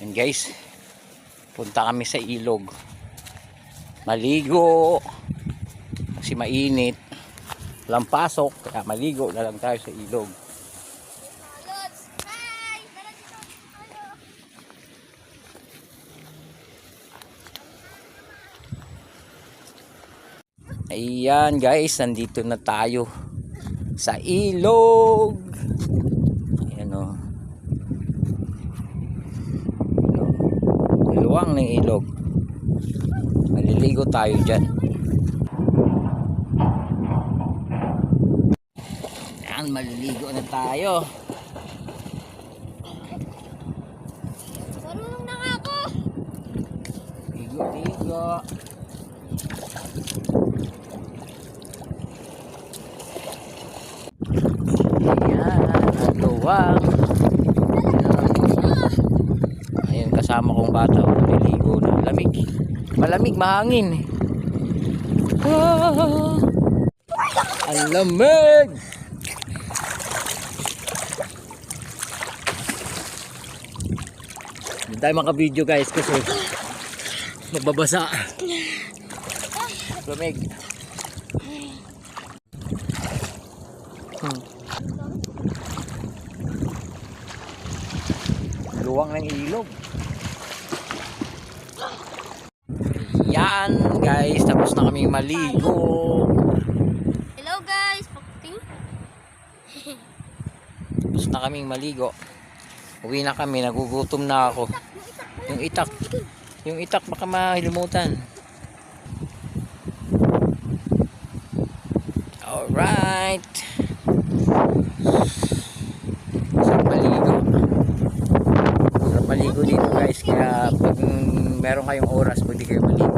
Yan guys, punta kami sa ilog. Maligo. Kasi mainit. Walang pasok. Kaya maligo na lang tayo sa ilog. Ayan guys, nandito na tayo sa ilog. Ayan o. Luwang ng ilog. Maliligo tayo dyan. Ayan, maliligo na tayo. Marunong na nga ako. Ligo. Ayan, luwang. Ayan, kasama kong bata. Maliligo na. Lamig. Malamig, mahangin. Ah, ang lamig. Hindi tayo maka-video guys kasi magbabasa. Lamig. Luwang ng ilog. Yan guys, tapos na kami maligo. Hello guys, pakuting. Tapos na kaming maligo. Uwi na kami, nagugutom na ako. Yung itak baka mahilimutan. Alright. Sarap maligo. Sarap maligo dito guys, kaya pag meron kayong oras, pwede kayo maligo.